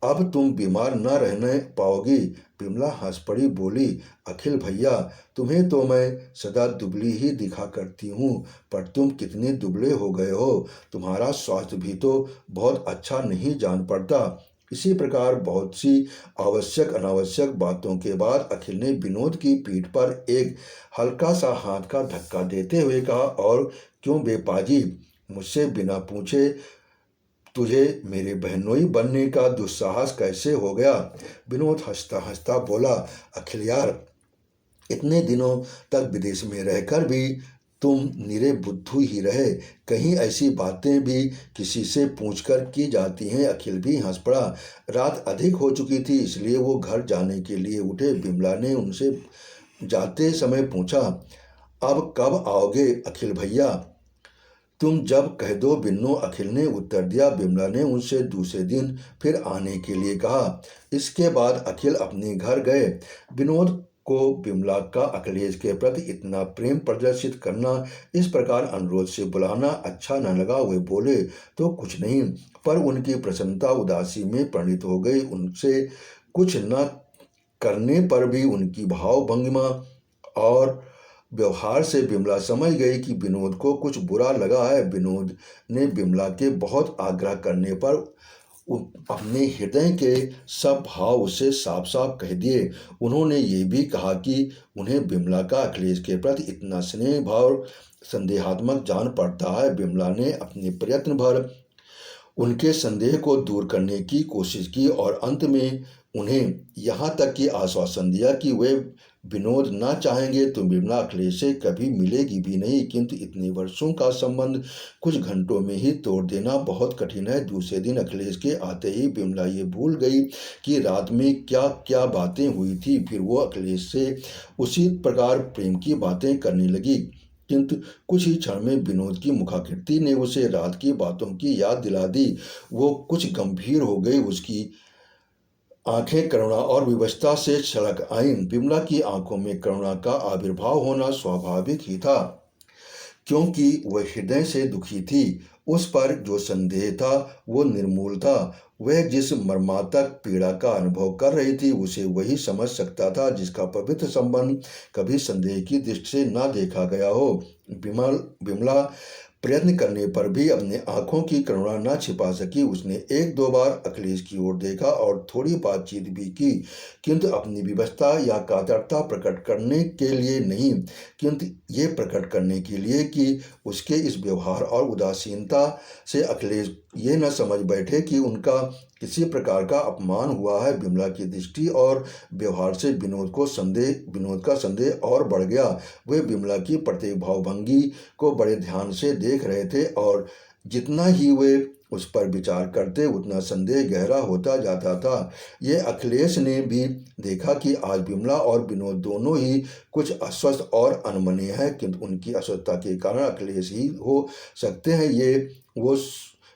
अब तुम बीमार न रहने पाओगी। विमला हंस पड़ी, बोली, अखिल भैया, तुम्हें तो मैं सदा दुबली ही दिखा करती हूँ, पर तुम कितने दुबले हो गए हो, तुम्हारा स्वास्थ्य भी तो बहुत अच्छा नहीं जान पड़ता। इसी प्रकार बहुत सी आवश्यक अनावश्यक बातों के बाद अखिल ने विनोद की पीठ पर एक हल्का सा हाथ का धक्का देते हुए कहा, और क्यों बेपाजी, मुझसे बिना पूछे तुझे मेरे बहनोई बनने का दुस्साहस कैसे हो गया। विनोद हंसता हंसता बोला, अखिल यार, इतने दिनों तक विदेश में रहकर भी तुम निरे बुद्धू ही रहे, कहीं ऐसी बातें भी किसी से पूछकर की जाती हैं। अखिल भी हंस पड़ा। रात अधिक हो चुकी थी, इसलिए वो घर जाने के लिए उठे। विमला ने उनसे जाते समय पूछा, अब कब आओगे अखिल भैया, तुम जब कह दो बिन्नो, अखिल ने उत्तर दिया। विमला ने उनसे दूसरे दिन फिर आने के लिए कहा। इसके बाद अखिल अपने घर गए। विनोद को विमला का अखिलेश के प्रति इतना प्रेम प्रदर्शित करना, इस प्रकार अनुरोध से बुलाना अच्छा न लगा। वे बोले तो कुछ नहीं, पर उनकी प्रसन्नता उदासी में परिणित हो गई। उनसे कुछ न करने पर भी उनकी भाव भंगिमा और व्यवहार से विमला समझ गई कि विनोद को कुछ बुरा लगा है। विनोद ने विमला के बहुत आग्रह करने पर अपने हृदय के सब भाव उसे साफ साफ कह दिए। उन्होंने ये भी कहा कि उन्हें विमला का अखिलेश के प्रति इतना स्नेह भाव संदेहात्मक जान पड़ता है। विमला ने अपने प्रयत्न भर उनके संदेह को दूर करने की कोशिश की और अंत में उन्हें यहाँ तक कि आश्वासन दिया कि वे विनोद ना चाहेंगे तो बिमला अखिलेश से कभी मिलेगी भी नहीं। किंतु इतने वर्षों का संबंध कुछ घंटों में ही तोड़ देना बहुत कठिन है। दूसरे दिन अखिलेश के आते ही बिमला ये भूल गई कि रात में क्या क्या बातें हुई थी। फिर वो अखिलेश से उसी प्रकार प्रेम की बातें करने लगी। किंतु कुछ ही क्षण में विनोद की मुखाकृति ने उसे रात की बातों की याद दिला दी। वो कुछ गंभीर हो गई, उसकी आंखें करुणा और विवशता से छलक आईं। विमला की आंखों में करुणा का आविर्भाव होना स्वाभाविक ही था, क्योंकि वह हृदय से दुखी थी। उस पर जो संदेह था वो निर्मूल था। वह जिस मर्मांतक पीड़ा का अनुभव कर रही थी उसे वही समझ सकता था जिसका पवित्र संबंध कभी संदेह की दृष्टि से ना देखा गया हो। विमला प्रयत्न करने पर भी अपने आंखों की करुणा न छिपा सकी। उसने एक दो बार अखिलेश की ओर देखा और थोड़ी बातचीत भी की, किंतु अपनी विवशता या कातरता प्रकट करने के लिए नहीं, किंतु ये प्रकट करने के लिए कि उसके इस व्यवहार और उदासीनता से अखिलेश ये न समझ बैठे कि उनका किसी प्रकार का अपमान हुआ है। विमला की दृष्टि और व्यवहार से विनोद का संदेह और बढ़ गया। वे विमला की प्रत्येक भावभंगी को बड़े ध्यान से देख रहे थे और जितना ही वे उस पर विचार करते उतना संदेह गहरा होता जाता था। ये अखिलेश ने भी देखा कि आज विमला और विनोद दोनों ही कुछ अस्वस्थ और अनमने हैं, किंतु उनकी अस्वस्थता के कारण अखिलेश ही हो सकते हैं, ये वो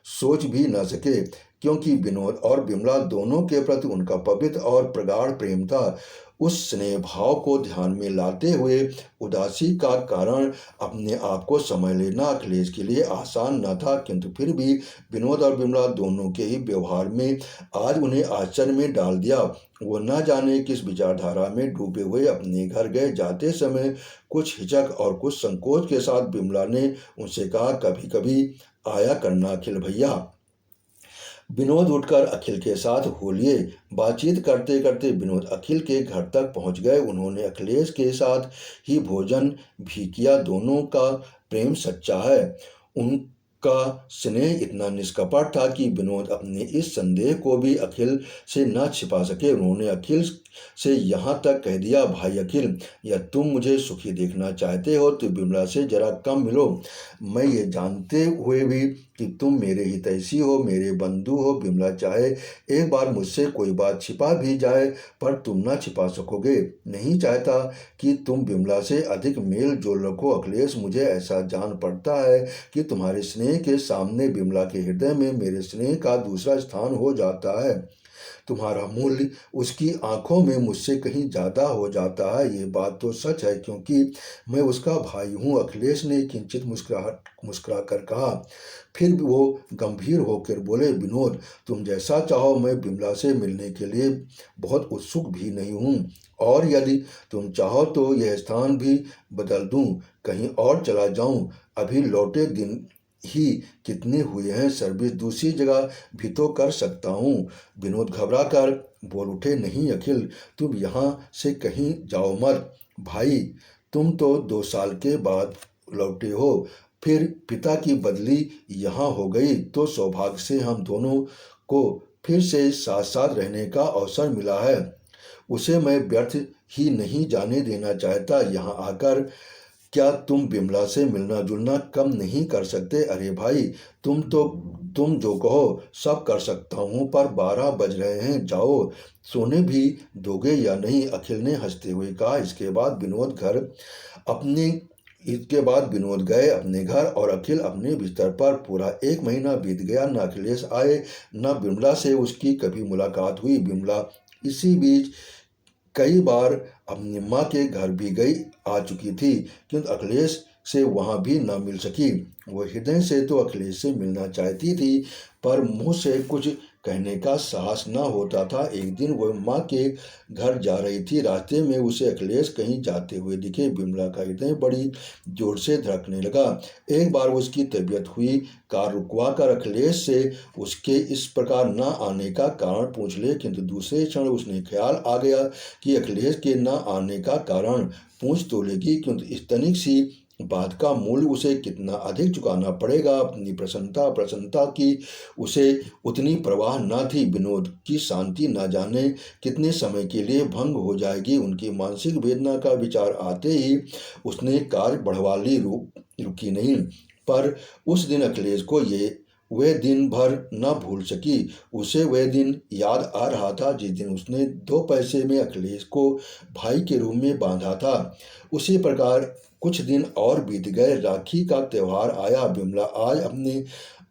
सोच भी न सके, क्योंकि विनोद और विमला दोनों के प्रति उनका पवित्र और प्रगाढ़ प्रेम था। उस स्नेह भाव को ध्यान में लाते हुए उदासी का कारण अपने आप को समझ लेना अखिलेश के लिए आसान न था, किंतु फिर भी विनोद और विमला दोनों के ही व्यवहार में आज उन्हें आश्चर्य में डाल दिया। वो न जाने किस विचारधारा में डूबे हुए अपने घर गए। जाते समय कुछ हिचक और कुछ संकोच के साथ विमला ने उनसे कहा, कभी कभी आया करना अखिल भैया। विनोद उठकर अखिल के साथ हो लिए। बातचीत करते करते विनोद अखिल के घर तक पहुंच गए। उन्होंने अखिलेश के साथ ही भोजन भी किया। दोनों का प्रेम सच्चा है। उनका स्नेह इतना निष्कपट था कि विनोद अपने इस संदेह को भी अखिल से न छिपा सके। उन्होंने अखिल से यहाँ तक कह दिया, भाई अखिल, या तुम मुझे सुखी देखना चाहते हो तो विमला से जरा कम मिलो। मैं ये जानते हुए भी कि तुम मेरे हितैषी हो, मेरे बंधु हो, विमला चाहे एक बार मुझसे कोई बात छिपा भी जाए पर तुम ना छिपा सकोगे। नहीं चाहता कि तुम विमला से अधिक मेल जोल रखो अखिलेश। मुझे ऐसा जान पड़ता है कि तुम्हारे स्नेह के सामने विमला के हृदय में मेरे स्नेह का दूसरा स्थान हो जाता है। तुम्हारा मूल्य उसकी आंखों में मुझसे कहीं ज़्यादा हो जाता है। ये बात तो सच है, क्योंकि मैं उसका भाई हूँ। अखिलेश ने किंचित मुस्कुरा कर कहा। फिर वो गंभीर होकर बोले, विनोद, तुम जैसा चाहो, मैं विमला से मिलने के लिए बहुत उत्सुक भी नहीं हूँ, और यदि तुम चाहो तो यह स्थान भी बदल दूँ, कहीं और चला जाऊँ। अभी लौटे दिन ही कितने हुए हैं, सर्विस दूसरी जगह भी तो कर सकता हूँ। विनोद घबरा कर बोल उठे, नहीं अखिल, तुम यहाँ से कहीं जाओ मत। भाई, तुम तो 2 साल के बाद लौटे हो, फिर पिता की बदली यहाँ हो गई तो सौभाग्य से हम दोनों को फिर से साथ साथ रहने का अवसर मिला है। उसे मैं व्यर्थ ही नहीं जाने देना चाहता। यहाँ आकर क्या तुम विमला से मिलना जुलना कम नहीं कर सकते? अरे भाई, तुम जो कहो सब कर सकता हूँ, पर 12 बज रहे हैं, जाओ, सोने भी दोगे या नहीं? अखिल ने हंसते हुए कहा। इसके बाद विनोद गए अपने घर और अखिल अपने बिस्तर पर। पूरा 1 महीना बीत गया। न अखिलेश आए, न विमला से उसकी कभी मुलाकात हुई। विमला इसी बीच कई बार अपनी माँ के घर भी आ चुकी थी, किंतु अखिलेश से वहाँ भी न मिल सकी। वो हृदय से तो अखिलेश से मिलना चाहती थी, पर मुँह से कुछ कहने का साहस न होता था। एक दिन वह माँ के घर जा रही थी। रास्ते में उसे अखिलेश कहीं जाते हुए दिखे। विमला का हृदय बड़ी जोर से धड़कने लगा। एक बार उसकी तबीयत हुई, कार रुकवा कर अखिलेश से उसके इस प्रकार न आने का कारण पूछ ले, किंतु दूसरे क्षण उसने ख्याल आ गया कि अखिलेश के न आने का कारण पूछ तो लेगी, किंतु इस तनिक सी बात का मूल्य उसे कितना अधिक चुकाना पड़ेगा। अपनी प्रसन्नता की उसे उतनी परवाह न थी। विनोद की शांति न जाने कितने समय के लिए भंग हो जाएगी। उनकी मानसिक वेदना का विचार आते ही उसने कार बढ़वा ली, रुकी नहीं। पर उस दिन अखिलेश को वह दिन भर न भूल सकी। उसे वह दिन याद आ रहा था जिस दिन उसने 2 पैसे में अखिलेश को भाई के रूप में बांधा था। उसी प्रकार कुछ दिन और बीत गए। राखी का त्योहार आया। विमला आज अपने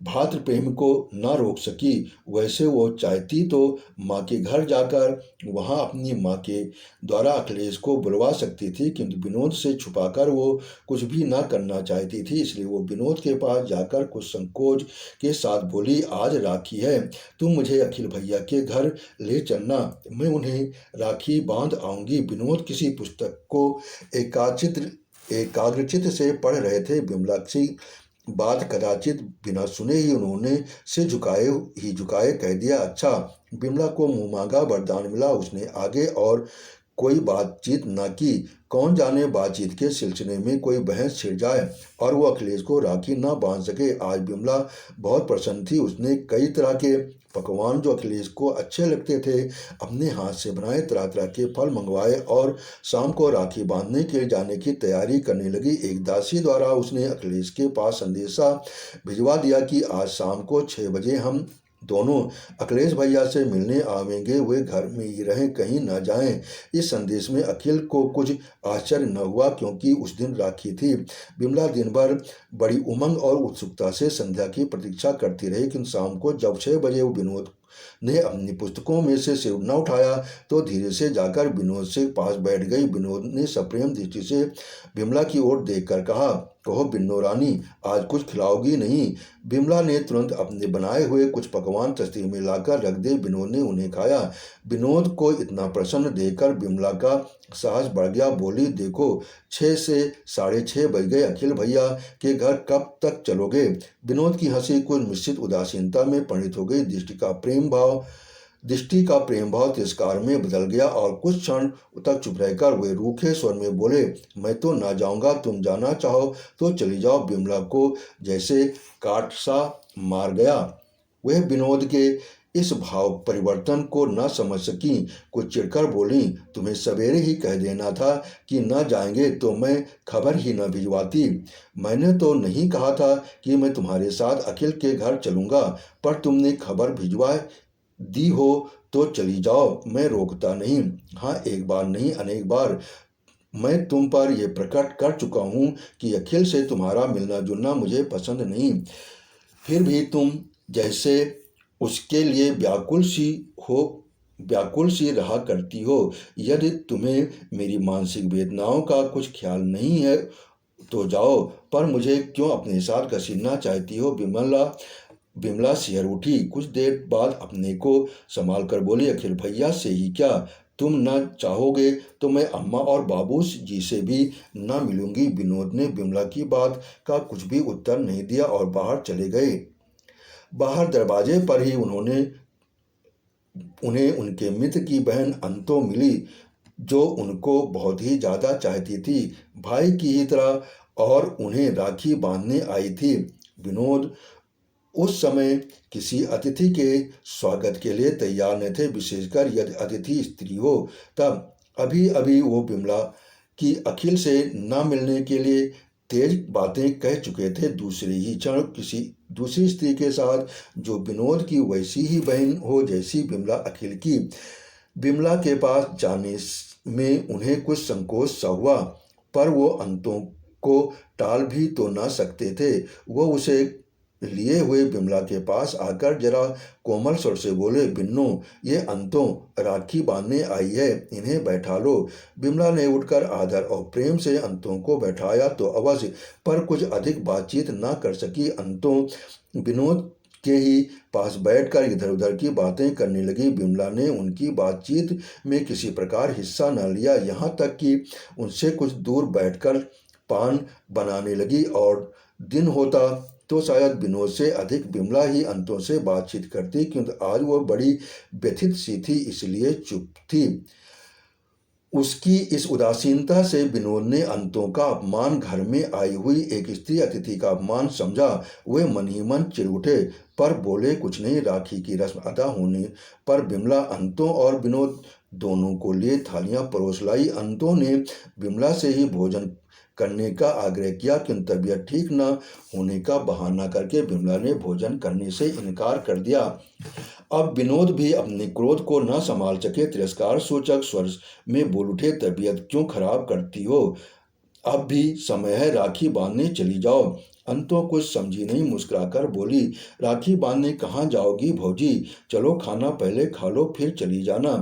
भातृ प्रेम को न रोक सकी। वैसे वो चाहती तो माँ के घर जाकर वहाँ अपनी माँ के द्वारा अखिलेश को बुलवा सकती थी, किंतु विनोद से छुपाकर वो कुछ भी न करना चाहती थी। इसलिए वो विनोद के पास जाकर कुछ संकोच के साथ बोली, आज राखी है, तुम मुझे अखिल भैया के घर ले चलना, मैं उन्हें राखी बांध आऊँगी। विनोद किसी पुस्तक को एकाग्रचित्त से पढ़ रहे थे। विमला की बात कदाचित बिना सुने ही उन्होंने सिर झुकाए कह दिया, अच्छा। विमला को मुँह मांगा वरदान मिला। उसने आगे और कोई बातचीत न की। कौन जाने बातचीत के सिलसिले में कोई बहस छिड़ जाए और वो अखिलेश को राखी न बांध सके। आज विमला बहुत प्रसन्न थी। उसने कई तरह के पकवान जो अखिलेश को अच्छे लगते थे अपने हाथ से बनाए, तरह तरह के फल मंगवाए और शाम को राखी बांधने के लिए जाने की तैयारी करने लगी। एक दासी द्वारा उसने अखिलेश के पास संदेशा भिजवा दिया कि आज शाम को 6 बजे हम दोनों अखिलेश भैया से मिलने आवेंगे, वे घर में ही रहें, कहीं न जाएं। इस संदेश में अखिल को कुछ आश्चर्य न हुआ क्योंकि उस दिन राखी थी। विमला दिन भर बड़ी उमंग और उत्सुकता से संध्या की प्रतीक्षा करती रही, किंतु शाम को जब 6 बजे वो विनोद ने अपनी पुस्तकों में से सिर न उठाया तो धीरे से जाकर विनोद से पास बैठ गई। विनोद ने सप्रेम दृष्टि से विमला की ओर देखकर कहा, कहो बिन्नो रानी, आज कुछ खिलाओगी नहीं? विमला ने तुरंत अपने बनाए हुए कुछ पकवान तस्ती में लाकर रख दे। विनोद ने उन्हें खाया। विनोद को इतना प्रसन्न देखकर विमला का साहस बढ़ गया। बोली, देखो 6 से 6:30 बज गए, अखिल भैया के घर कब तक चलोगे? विनोद की हंसी कुछ मिश्रित उदासीनता में परिणित हो गई। दृष्टि का प्रेम भाव तिरस्कार में बदल गया और कुछ क्षण तक चुप रहकर वे रूखे स्वर में बोले, मैं तो ना जाऊंगा, तुम जाना चाहो तो चली जाओ। विमला को जैसे काट सा मार गया। वह विनोद के इस भाव परिवर्तन को न समझ सकी। कुछ चिढ़कर बोली, तुम्हें सवेरे ही कह देना था कि न जाएंगे तो मैं खबर ही न भिजवाती। मैंने तो नहीं कहा था कि मैं तुम्हारे साथ अखिल के घर चलूँगा, पर तुमने खबर भिजवा दी हो तो चली जाओ, मैं रोकता नहीं। हाँ, एक बार नहीं अनेक बार मैं तुम पर यह प्रकट कर चुका हूँ कि अखिल से तुम्हारा मिलना जुलना मुझे पसंद नहीं। फिर भी तुम जैसे उसके लिए व्याकुल सी रहा करती हो। यदि तुम्हें मेरी मानसिक वेदनाओं का कुछ ख्याल नहीं है तो जाओ, पर मुझे क्यों अपने साथ घसीटना चाहती हो? विमला सिहर उठी। कुछ देर बाद अपने को संभाल कर बोली, अखिल भैया से ही क्या? तुम न चाहोगे तो मैं अम्मा और बाबू जी से भी न मिलूंगी। विनोद ने विमला की बात का कुछ भी उत्तर नहीं दिया और बाहर चले गए। बाहर दरवाजे पर ही उन्हें उनके मित्र की बहन अंतो मिली, जो उनको बहुत ही ज़्यादा चाहती थी, भाई की ही तरह, और उन्हें राखी बांधने आई थी। विनोद उस समय किसी अतिथि के स्वागत के लिए तैयार न थे, विशेषकर यदि अतिथि स्त्री हो। तब अभी अभी वो विमला की अखिल से न मिलने के लिए तेज बातें कह चुके थे। दूसरे ही क्षण किसी दूसरी स्त्री के साथ, जो विनोद की वैसी ही बहन हो जैसी विमला अखिल की। विमला के पास जाने में उन्हें कुछ संकोच सा हुआ, पर वो अंतों को टाल भी तो न सकते थे। वो उसे लिए हुए विमला के पास आकर जरा कोमल स्वर से बोले, बिन्नो, ये अंतों राखी बांधने आई है, इन्हें बैठा लो। विमला ने उठकर आदर और प्रेम से अंतों को बैठाया तो अवश्य, पर कुछ अधिक बातचीत न कर सकी। अंतों विनोद के ही पास बैठकर इधर उधर की बातें करने लगी। विमला ने उनकी बातचीत में किसी प्रकार हिस्सा न लिया, यहाँ तक कि उनसे कुछ दूर बैठकर पान बनाने लगी। और दिन होता तो शायद विनोद से अधिक विमला ही अंतों से बातचीत करती, क्योंकि आज वो बड़ी व्यथित सी थी, इसलिए चुप थी। उसकी इस उदासीनता से विनोद ने अंतों का अपमान, घर में आई हुई एक स्त्री अतिथि का अपमान समझा। वे मन ही मन चिढ़ उठे, पर बोले कुछ नहीं। राखी की रस्म अदा होने पर बिमला अंतों और विनोद दोनों को लिए थालियां परोस लाई। अंतों ने बिमला से ही भोजन करने का आग्रह किया, किंतु तबीयत ठीक न होने का बहाना करके बिमला ने भोजन करने से इनकार कर दिया। अब विनोद भी अपने क्रोध को न संभाल सके, तिरस्कार सूचक स्वर में बोल उठे, तबीयत क्यों खराब करती हो? अब भी समय है, राखी बांधने चली जाओ। अंतों कुछ समझी नहीं, मुस्कुराकर बोली, राखी बांधने कहाँ जाओगी भौजी? चलो खाना पहले खा लो, फिर चली जाना।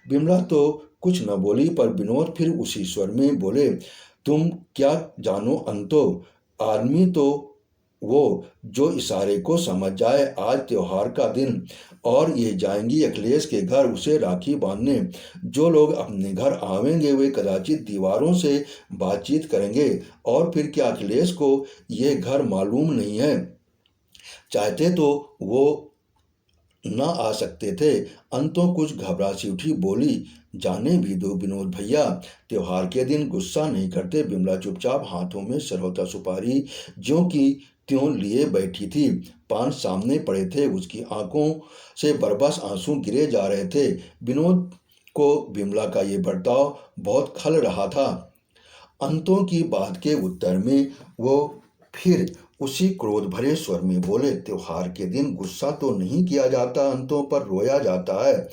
बिमला तो कुछ न बोली, पर विनोद फिर उसी स्वर में बोले, तुम क्या जानो अंतो, आदमी तो वो जो इशारे को समझ जाए। आज त्योहार का दिन और ये जाएंगी अखिलेश के घर उसे राखी बांधने। जो लोग अपने घर आवेंगे वे कदाचित दीवारों से बातचीत करेंगे, और फिर क्या अखिलेश को ये घर मालूम नहीं है? चाहते तो वो न आ सकते थे। अंतों कुछ घबरा सी उठी, बोली, जाने भी दो विनोद भैया, त्योहार के दिन गुस्सा नहीं करते। बिमला चुपचाप हाथों में सरौता सुपारी ज्यों की त्यों लिए बैठी थी। पान सामने पड़े थे, उसकी आंखों से बरबस आंसू गिरे जा रहे थे। विनोद को बिमला का ये बर्ताव बहुत खल रहा था। अंतों की बात के उत्तर में वो फिर उसी क्रोध भरे स्वर में बोले, त्योहार के दिन गुस्सा तो नहीं किया जाता, अंतों पर रोया जाता है।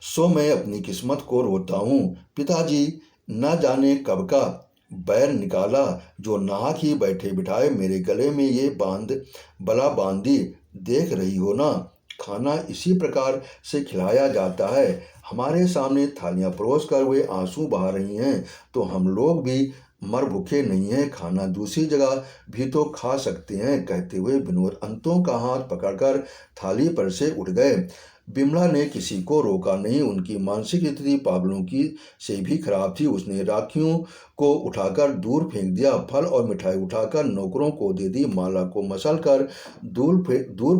सो मैं अपनी किस्मत को रोता हूँ। पिताजी न जाने कब का बैर निकाला, जो नाहक ही बैठे बिठाए मेरे गले में ये बला बांधी। देख रही हो ना, खाना इसी प्रकार से खिलाया जाता है। हमारे सामने थालियां परोस कर वे आंसू बहा रही हैं, तो हम लोग भी मर भूखे नहीं हैं, खाना दूसरी जगह भी तो खा सकते हैं। कहते हुए विनोद अंतों का हाथ पकड़कर थाली पर से उठ गए। बिमला ने किसी को रोका नहीं, उनकी मानसिक स्थिति पागलों की से भी खराब थी। उसने राखियों को उठाकर दूर फेंक दिया, फल और मिठाई उठाकर नौकरों को दे दी, माला को मसल कर दूर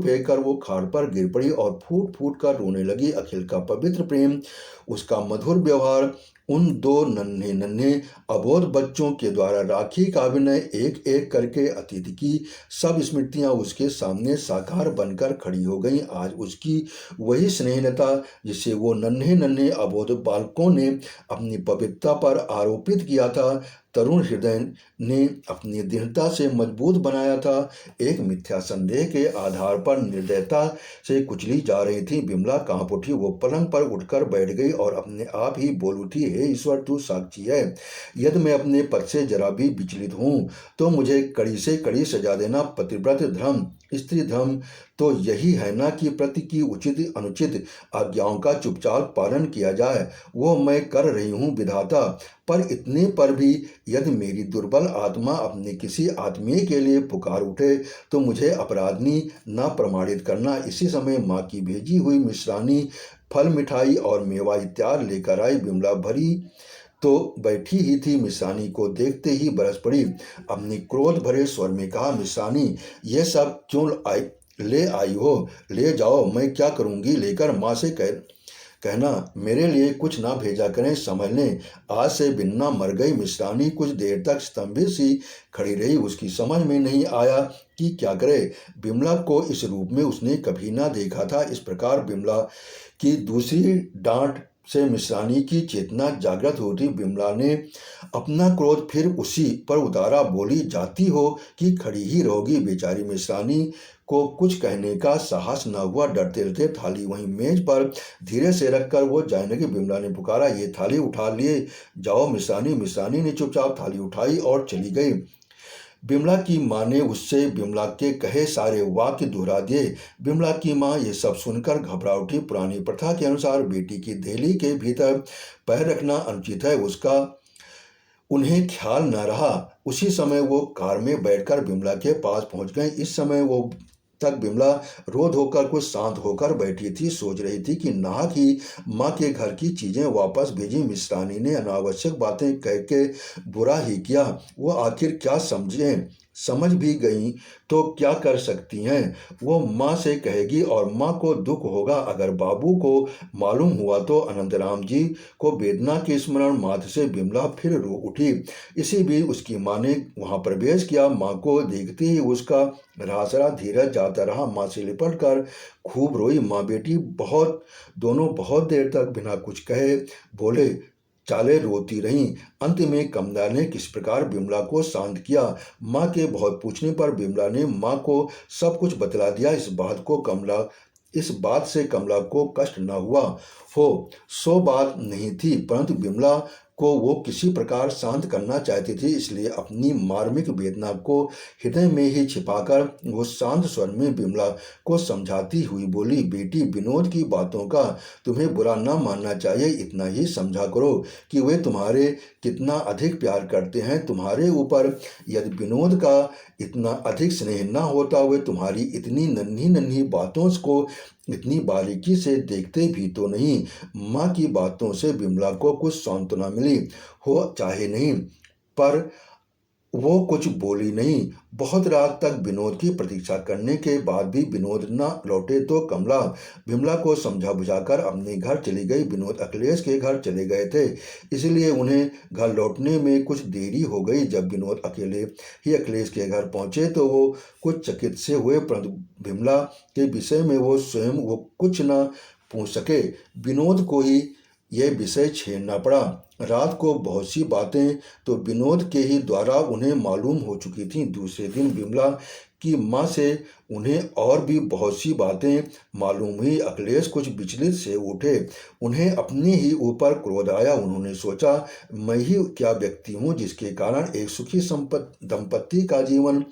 फेंक कर वो खाट पर गिर पड़ी और फूट फूट कर रोने लगी। अखिल का पवित्र प्रेम, उसका मधुर व्यवहार, उन दो नन्हे नन्हे अबोध बच्चों के द्वारा राखी का अभिनय, एक एक करके अतीत की सब स्मृतियां उसके सामने साकार बनकर खड़ी हो गईं। आज उसकी वही स्नेहलता जिसे वो नन्हे नन्हे अबोध बालकों ने अपनी पवित्रता पर आरोपित किया था, तरुण हृदय ने अपनी दृढ़ता से मजबूत बनाया था, एक मिथ्या संदेह के आधार पर निर्दयता से कुचली जा रही थी। बिमला कांप उठी, वो पलंग पर उठकर बैठ गई और अपने आप ही बोल उठी, हे ईश्वर, तू साक्षी है, यदि मैं अपने पद से जरा भी विचलित हूँ तो मुझे कड़ी से कड़ी सजा देना। पतिव्रत धर्म, स्त्री धर्म तो यही है ना कि प्रति की उचित अनुचित आज्ञाओं का चुपचाप पालन किया जाए। वो मैं कर रही हूँ विधाता, पर इतने पर भी यदि मेरी दुर्बल आत्मा अपने किसी आत्मीय के लिए पुकार उठे तो मुझे अपराधी न प्रमाणित करना। इसी समय माँ की भेजी हुई मिश्रानी फल, मिठाई और मेवा इत्यादि लेकर आई। बिमला भरी तो बैठी ही थी, मिश्रानी को देखते ही बरस पड़ी। अपनी क्रोध भरे स्वर में कहा, मिश्रानी, ये सब क्यों ले आई हो? ले जाओ, मैं क्या करूँगी लेकर। माँ से कहना मेरे लिए कुछ ना भेजा करें, समझ लें आज से बिन्ना मर गई। मिश्रानी कुछ देर तक स्तंभित सी खड़ी रही, उसकी समझ में नहीं आया कि क्या करे। बिमला को इस रूप में उसने कभी ना देखा था। इस प्रकार बिमला की दूसरी डांट से मिश्रानी की चेतना जागृत होती। बिमला ने अपना क्रोध फिर उसी पर उतारा, बोली, जाती हो कि खड़ी ही रहोगी? बेचारी मिश्रानी को कुछ कहने का साहस न हुआ। डरते डरते थाली वहीं मेज पर धीरे से रखकर वो जाने लगी। बिमला ने पुकारा, ये थाली उठा लिए जाओ मिश्रानी। मिश्रानी ने चुपचाप थाली उठाई और चली गई। बिमला की माँ ने उससे बिमला के कहे सारे वाक्य दोहरा दिए। बिमला की माँ ये सब सुनकर घबरा उठी। पुरानी प्रथा के अनुसार बेटी की देहली के भीतर पैर रखना अनुचित है, उसका उन्हें ख्याल न रहा। उसी समय वो कार में बैठकर बिमला के पास पहुंच गए। इस समय वो तक बिमला रो धोकर कुछ शांत होकर बैठी थी, सोच रही थी कि नाहक ही माँ के घर की चीजें वापस भेजी। मिश्रानी ने अनावश्यक बातें कह के बुरा ही किया, वो आखिर क्या समझ भी गई तो क्या कर सकती हैं। वो माँ से कहेगी और माँ को दुख होगा। अगर बाबू को मालूम हुआ तो अनंतराम जी को वेदना के स्मरण मात्र से बिमला फिर रो उठी। इसी बीच उसकी माँ ने वहाँ प्रवेश किया। माँ को देखते ही उसका रासरा धीरज जाता रहा। माँ से लिपट कर खूब रोई। माँ बेटी दोनों बहुत देर तक बिना कुछ कहे बोले चाले रोती रहीं। अंत में कमला ने किस प्रकार बिमला को शांत किया। माँ के बहुत पूछने पर बिमला ने माँ को सब कुछ बतला दिया। इस बात से कमला को कष्ट न हुआ हो सो बात नहीं थी, परंतु बिमला को वो किसी प्रकार शांत करना चाहती थी। इसलिए अपनी मार्मिक वेदना को हृदय में ही छिपाकर वो शांत स्वर में बिमला को समझाती हुई बोली, बेटी, विनोद की बातों का तुम्हें बुरा न मानना चाहिए। इतना ही समझा करो कि वे तुम्हारे कितना अधिक प्यार करते हैं। तुम्हारे ऊपर यदि विनोद का इतना अधिक स्नेह न होता, वे तुम्हारी इतनी नन्ही नन्ही बातों को इतनी बारीकी से देखते भी तो नहीं। माँ की बातों से बिमला को कुछ सांत्वना मिली हो चाहे नहीं, पर वो कुछ बोली नहीं। बहुत रात तक विनोद की प्रतीक्षा करने के बाद भी विनोद न लौटे तो कमला बिमला को समझा बुझाकर अपने घर चली गई। विनोद अखिलेश के घर चले गए थे, इसलिए उन्हें घर लौटने में कुछ देरी हो गई। जब विनोद अकेले ही अखिलेश के घर पहुंचे तो वो कुछ चकित से हुए, परंतु बिमला के विषय में वो स्वयं वो कुछ न पूछ सके। विनोद को ही ये विषय छेड़ना पड़ा। रात को बहुत सी बातें तो विनोद के ही द्वारा उन्हें मालूम हो चुकी थीं। दूसरे दिन बिमला की माँ से उन्हें और भी बहुत सी बातें मालूम हुई। अखिलेश कुछ विचलित से उठे। उन्हें अपने ही ऊपर क्रोध आया। उन्होंने सोचा, मैं ही क्या व्यक्ति हूँ जिसके कारण एक सुखी दंपत्ति का जीवन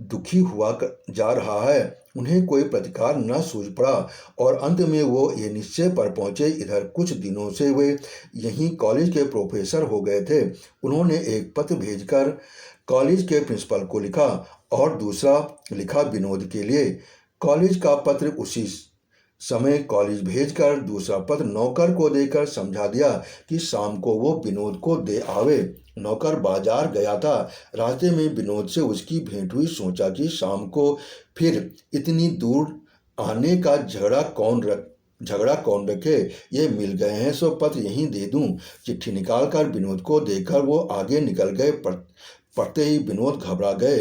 दुखी हुआ जा रहा है। उन्हें कोई प्रतिकार न सूझ पड़ा और अंत में वो ये निश्चय पर पहुंचे। इधर कुछ दिनों से वे यहीं कॉलेज के प्रोफेसर हो गए थे। उन्होंने एक पत्र भेजकर कॉलेज के प्रिंसिपल को लिखा और दूसरा लिखा विनोद के लिए। कॉलेज का पत्र उसी समय कॉलेज भेजकर दूसरा पत्र नौकर को देकर समझा दिया कि शाम को वो विनोद को दे आवे। नौकर बाजार गया था। रास्ते में विनोद से उसकी भेंट हुई। सोचा कि शाम को फिर इतनी दूर आने का झगड़ा कौन रखे। ये मिल गए हैं सो पत्र यहीं दे दूं। चिट्ठी निकालकर विनोद को देकर वो आगे निकल गए। पढ़ते ही विनोद घबरा गए।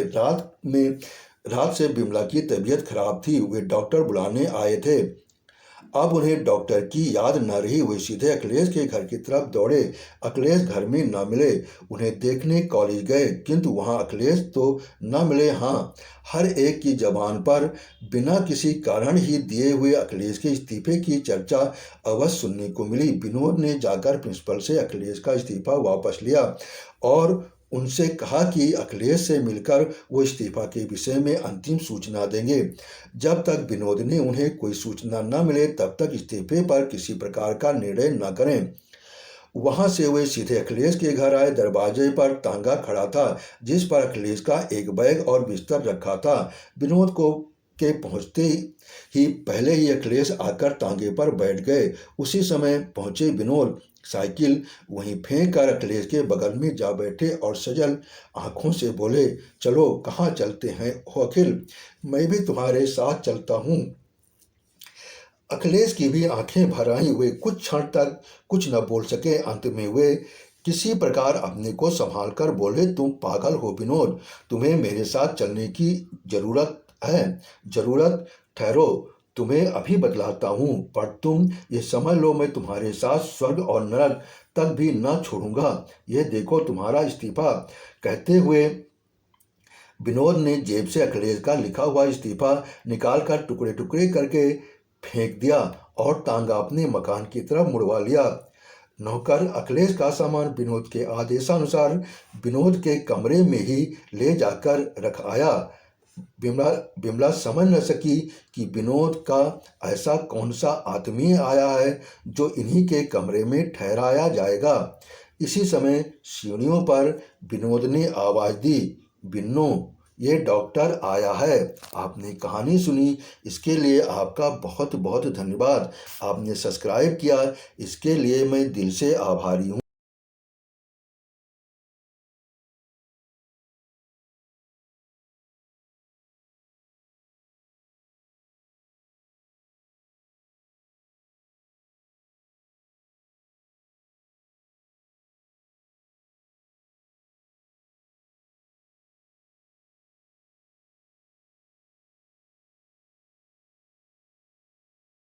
रात से बिमला की तबीयत खराब थी। वे डॉक्टर बुलाने आए थे। अब उन्हें डॉक्टर की याद न रही। वे सीधे अखिलेश के घर की तरफ दौड़े। अखिलेश घर में न मिले। उन्हें देखने कॉलेज गए, किंतु वहाँ अखिलेश तो न मिले। हाँ, हर एक की जबान पर बिना किसी कारण ही दिए हुए अखिलेश के इस्तीफे की चर्चा अवश्य सुनने को मिली। विनोद ने जाकर प्रिंसिपल से अखिलेश का इस्तीफा वापस लिया और उनसे कहा कि अखिलेश से मिलकर वो इस्तीफा के विषय में अंतिम सूचना देंगे। जब तक विनोद ने उन्हें कोई सूचना न मिले तब तक इस्तीफे पर किसी प्रकार का निर्णय न करें। वहां से वे सीधे अखिलेश के घर आए। दरवाजे पर तांगा खड़ा था जिस पर अखिलेश का एक बैग और बिस्तर रखा था। विनोद को के पहुंचते ही पहले ही अखिलेश आकर तांगे पर बैठ गए। उसी समय पहुंचे विनोद। साइकिल वहीं फेंक कर अखिलेश के बगल में जा बैठे और सजल आंखों से बोले, चलो कहाँ चलते हैं हो अखिल, मैं भी तुम्हारे साथ चलता हूँ। अखिलेश की भी आंखें भर आईं। वे कुछ क्षण तक कुछ न बोल सके। अंत में वे किसी प्रकार अपने को संभाल कर बोले, तुम पागल हो विनोद, तुम्हें मेरे साथ चलने की जरूरत ठहरो, तुम्हें अभी बतलाता हूँ, पर तुम ये समझ लो मैं तुम्हारे साथ स्वर्ग और नरक तक भी न छोड़ूंगा। ये देखो तुम्हारा इस्तीफा। कहते हुए विनोद ने जेब से अखिलेश का लिखा हुआ इस्तीफा निकालकर टुकड़े टुकड़े करके फेंक दिया और तांगा अपने मकान की तरफ मुड़वा लिया। नौकर अखिलेश का सामान विनोद के आदेशानुसार विनोद के कमरे में ही ले जाकर रख आया। बिमला समझ न सकी कि विनोद का ऐसा कौन सा आत्मीय आया है जो इन्हीं के कमरे में ठहराया जाएगा। इसी समय सीढ़ियों पर विनोद ने आवाज दी, बिन्नो, ये डॉक्टर आया है। आपने कहानी सुनी, इसके लिए आपका बहुत बहुत धन्यवाद। आपने सब्सक्राइब किया, इसके लिए मैं दिल से आभारी हूँ।